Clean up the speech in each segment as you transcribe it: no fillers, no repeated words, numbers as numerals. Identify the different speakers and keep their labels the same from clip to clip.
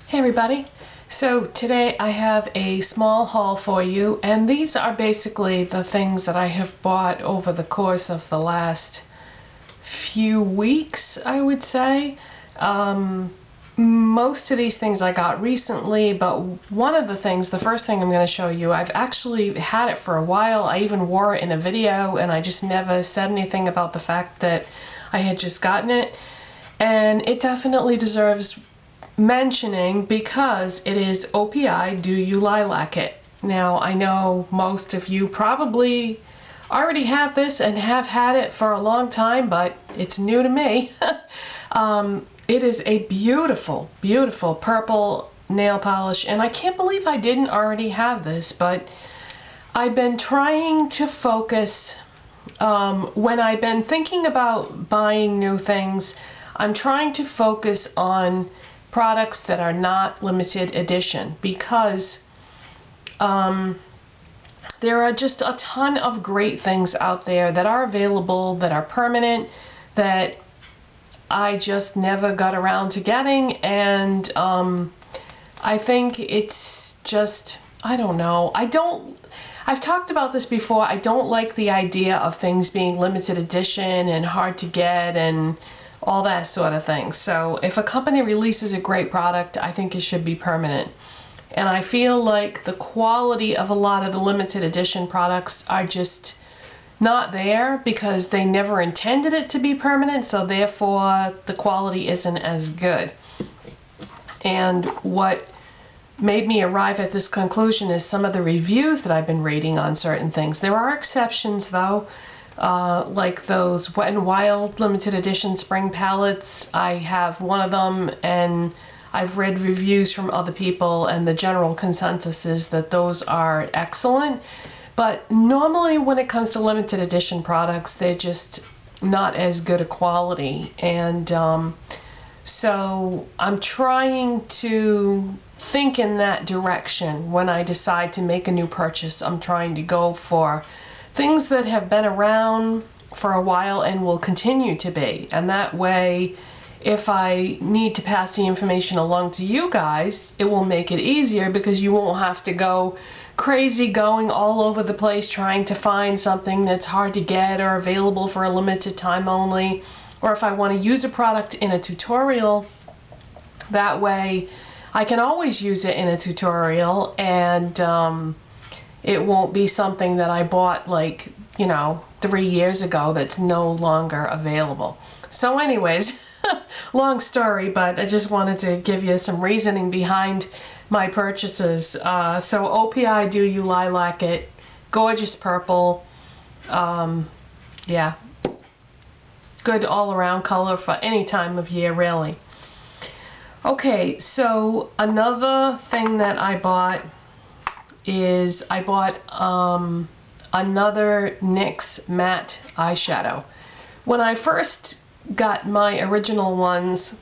Speaker 1: Hey everybody! So today I have a small haul for you, and these are basically the things that I have bought over the course of the last few weeks, I would say. Most of these things I got recently, but one of the things, the first thing I'm going to show you, I've actually had it for a while. I even wore it in a video and I just never said anything about the fact that I had just gotten it. And it definitely deserves mentioning because it is OPI Do You Lilac It. Now I know most of you probably already have this and have had it for a long time, but it's new to me. It is a beautiful, beautiful purple nail polish, and I can't believe I didn't already have this, but I've been trying to focus when I've been thinking about buying new things. I'm trying to focus on products that are not limited edition because there are just a ton of great things out there that are available, that are permanent, that I just never got around to getting, and I think it's just, I don't know, I've talked about this before, I don't like the idea of things being limited edition and hard to get and all that sort of thing. So if a company releases a great product, I think it should be permanent. And I feel like the quality of a lot of the limited edition products are just not there because they never intended it to be permanent, so therefore the quality isn't as good. And what made me arrive at this conclusion is some of the reviews that I've been reading on certain things. There are exceptions though. Like those Wet n Wild limited edition spring palettes. I have one of them and I've read reviews from other people, and the general consensus is that those are excellent. But normally when it comes to limited edition products, they're just not as good a quality. And so I'm trying to think in that direction when I decide to make a new purchase. I'm trying to go for things that have been around for a while and will continue to be. And that way, if I need to pass the information along to you guys, it will make it easier because you won't have to go crazy going all over the place trying to find something that's hard to get or available for a limited time only. Or if I want to use a product in a tutorial, that way I can always use it in a tutorial, and it won't be something that I bought like, 3 years ago that's no longer available. So anyways, long story, but I just wanted to give you some reasoning behind my purchases. So OPI Do You Lilac It, gorgeous purple. Yeah, good all around color for any time of year really. Okay, so another thing that I bought is I bought another NYX matte eyeshadow. When I first got my original ones,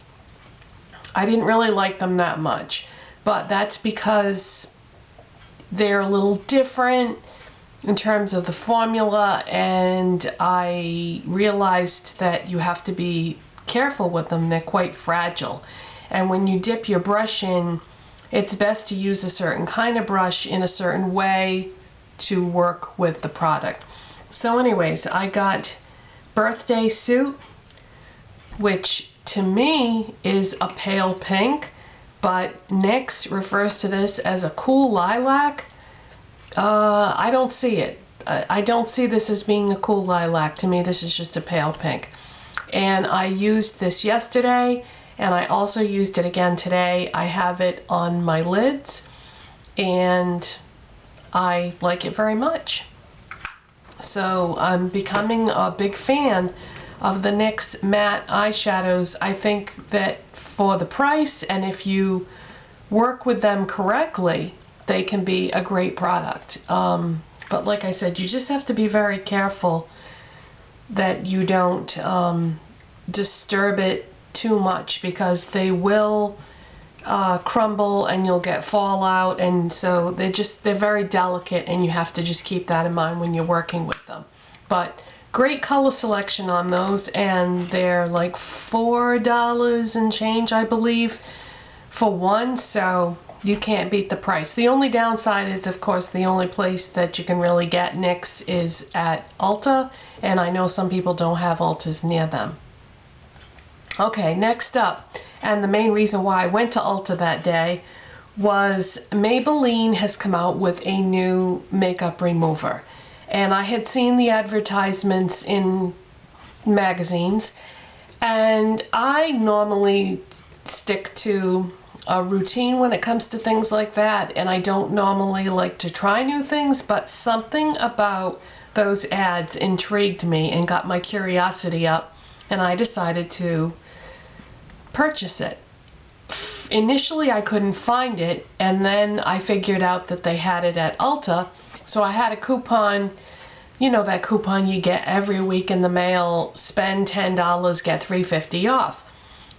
Speaker 1: I didn't really like them that much, but that's because they're a little different in terms of the formula, and I realized that you have to be careful with them. They're quite fragile, and when you dip your brush in, it's best to use a certain kind of brush in a certain way to work with the product. So anyways, I got Birthday Suit, which to me is a pale pink, but NYX refers to this as a cool lilac. I don't see it. I don't see this as being a cool lilac. To me, this is just a pale pink. And I used this yesterday, and I also used it again today. I have it on my lids, and I like it very much. So I'm becoming a big fan of the NYX matte eyeshadows. I think that for the price, and if you work with them correctly, they can be a great product. But like I said, you just have to be very careful that you don't disturb it too much, because they will crumble and you'll get fallout, and so they're very delicate, and you have to just keep that in mind when you're working with them. But great color selection on those, and they're like $4 and change, I believe, for one, so you can't beat the price. The only downside is, of course, the only place that you can really get NYX is at Ulta, and I know some people don't have Ultas near them. Okay, next up, and the main reason why I went to Ulta that day was Maybelline has come out with a new makeup remover. And I had seen the advertisements in magazines, and I normally stick to a routine when it comes to things like that, and I don't normally like to try new things, but something about those ads intrigued me and got my curiosity up, and I decided to purchase it. Initially I couldn't find it, and then I figured out that they had it at Ulta, so I had a coupon. You know that coupon you get every week in the mail, spend $10, get $3.50 off.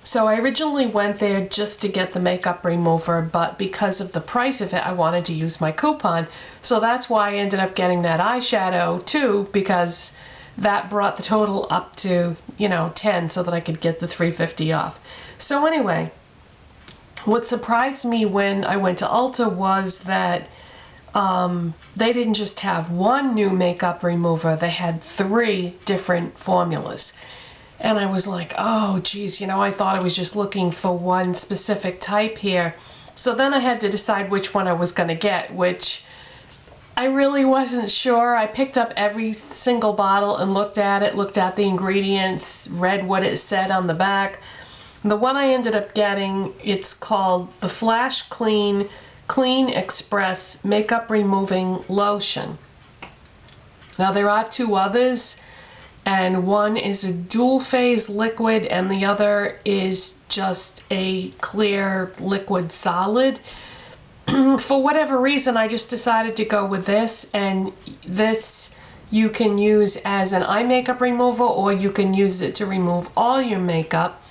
Speaker 1: So I originally went there just to get the makeup remover, but because of the price of it, I wanted to use my coupon. So that's why I ended up getting that eyeshadow too, because that brought the total up to, you know, 10 so that I could get the $3.50 off. So anyway, what surprised me when I went to Ulta was that they didn't just have one new makeup remover, they had 3 different formulas. And I was like, oh geez, you know, I thought I was just looking for one specific type here. So then I had to decide which one I was going to get, which I really wasn't sure. I picked up every single bottle and looked at it, looked at the ingredients, read what it said on the back. The one I ended up getting, it's called the Flash Clean Express Makeup Removing Lotion. Now there are 2 others, and one is a dual phase liquid and the other is just a clear liquid solid. For whatever reason, I just decided to go with this, and this you can use as an eye makeup remover, or you can use it to remove all your makeup.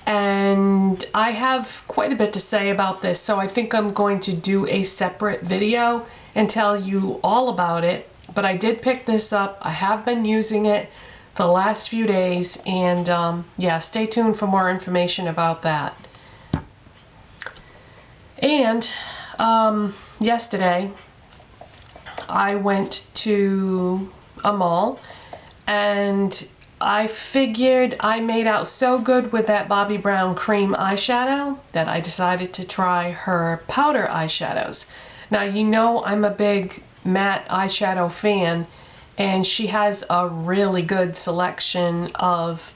Speaker 1: And I have quite a bit to say about this, so I think I'm going to do a separate video and tell you all about it. But I did pick this up. I have been using it the last few days, and yeah, stay tuned for more information about that. And yesterday I went to a mall, and I figured I made out so good with that Bobbi Brown cream eyeshadow that I decided to try her powder eyeshadows. Now, you know I'm a big matte eyeshadow fan, and she has a really good selection of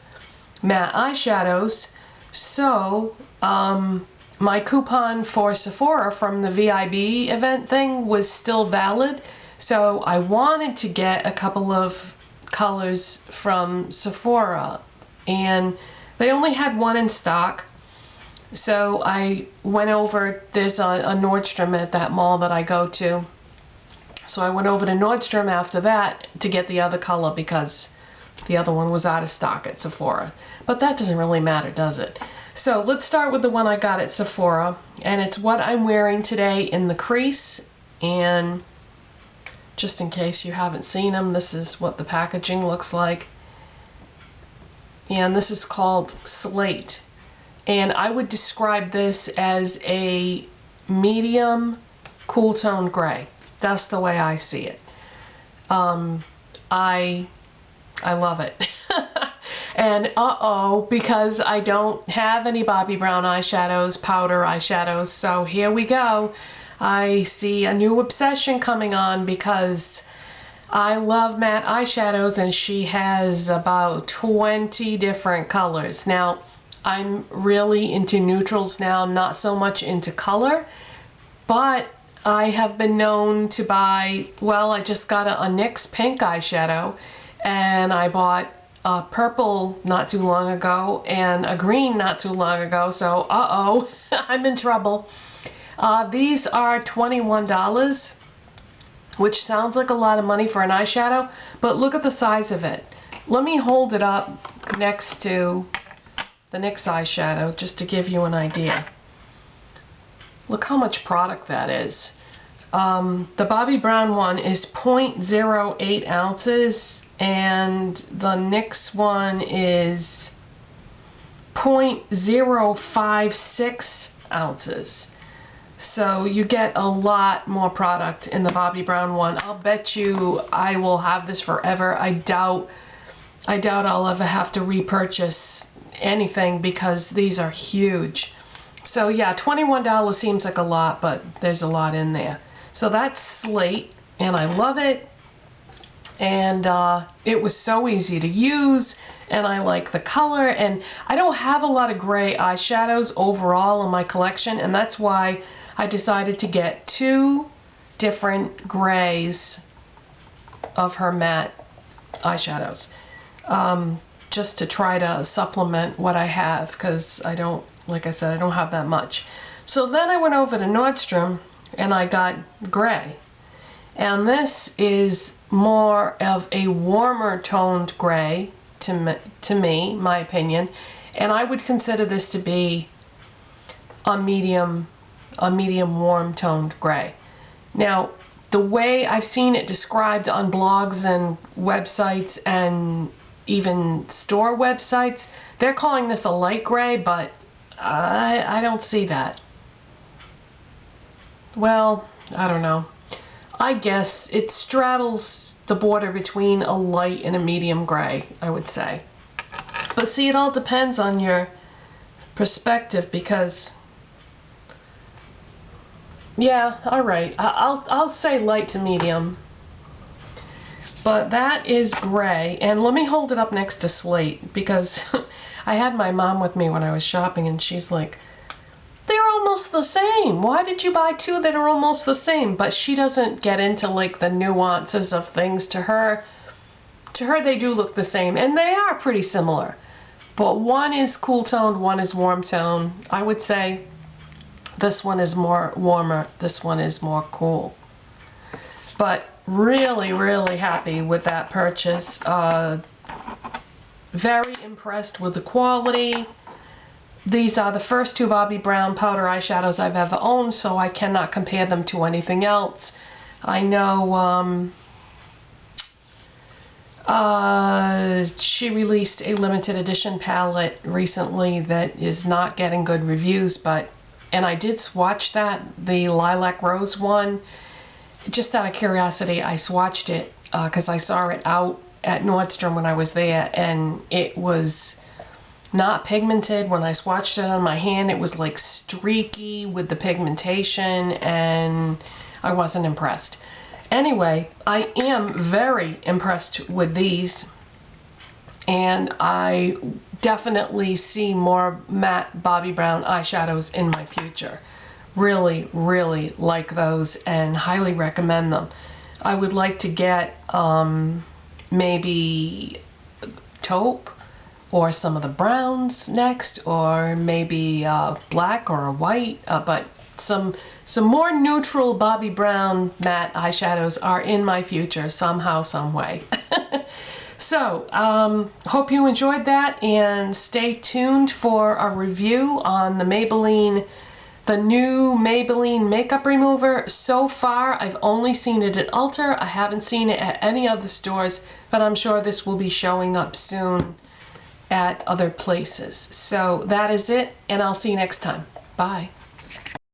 Speaker 1: matte eyeshadows. So my coupon for Sephora from the VIB event thing was still valid, so I wanted to get a couple of colors from Sephora, and they only had one in stock. So I went over, there's a Nordstrom at that mall that I go to, so I went over to Nordstrom after that to get the other color because the other one was out of stock at Sephora. But that doesn't really matter, does it? So let's start with the one I got at Sephora, and it's what I'm wearing today in the crease. And just in case you haven't seen them, this is what the packaging looks like. And this is called Slate. And I would describe this as a medium cool tone gray. That's the way I see it. I love it. And because I don't have any Bobbi Brown eyeshadows, powder eyeshadows, so here we go. I see a new obsession coming on because I love matte eyeshadows, and she has about 20 different colors. Now, I'm really into neutrals now, not so much into color, but I have been known to buy, well, I just got a NYX pink eyeshadow, and I bought a purple not too long ago and a green not too long ago, so I'm in trouble. These are $21, which sounds like a lot of money for an eyeshadow, but look at the size of it. Let me hold it up next to the NYX eyeshadow just to give you an idea. Look how much product that is. The Bobbi Brown one is 0.08 ounces, and the NYX one is 0.056 ounces. So you get a lot more product in the Bobbi Brown one. I'll bet you I will have this forever. I doubt I'll ever have to repurchase anything because these are huge. So yeah, $21 seems like a lot, but there's a lot in there. So that's Slate, and I love it. And it was so easy to use, and I like the color, and I don't have a lot of gray eyeshadows overall in my collection, and that's why I decided to get 2 different grays of her matte eyeshadows, just to try to supplement what I have, because I don't, like I said, I don't have that much. So then I went over to Nordstrom and I got gray, and this is more of a warmer toned gray to me, my opinion, and I would consider this to be a medium warm toned gray. Now, the way I've seen it described on blogs and websites and even store websites, they're calling this a light gray, but I don't see that. Well, I don't know. I guess it straddles the border between a light and a medium gray, I would say. But see, it all depends on your perspective, because yeah, all right, I'll say light to medium. But that is gray, and let me hold it up next to Slate, because I had my mom with me when I was shopping, and she's like, they're almost the same. Why did you buy 2 that are almost the same? But she doesn't get into like the nuances of things. To her they do look the same, and they are pretty similar. But one is cool toned, one is warm toned. I would say this one is more warmer, this one is more cool. But really, really happy with that purchase. Very impressed with the quality. These are the first 2 Bobbi Brown powder eyeshadows I've ever owned, so I cannot compare them to anything else. I know she released a limited edition palette recently that is not getting good reviews, and I did swatch that, the Lilac Rose one. Just out of curiosity, I swatched it because I saw it out at Nordstrom when I was there, and it was not pigmented. When I swatched it on my hand, it was like streaky with the pigmentation, and I wasn't impressed. Anyway, I am very impressed with these, and I definitely see more matte Bobbi Brown eyeshadows in my future. Really, really like those and highly recommend them. I would like to get maybe taupe or some of the browns next, or maybe black or a white, but some more neutral Bobbi Brown matte eyeshadows are in my future somehow, some way. So, hope you enjoyed that, and stay tuned for a review on the new Maybelline makeup remover. So far, I've only seen it at Ulta. I haven't seen it at any other stores, but I'm sure this will be showing up soon at other places. So that is it, and I'll see you next time. Bye.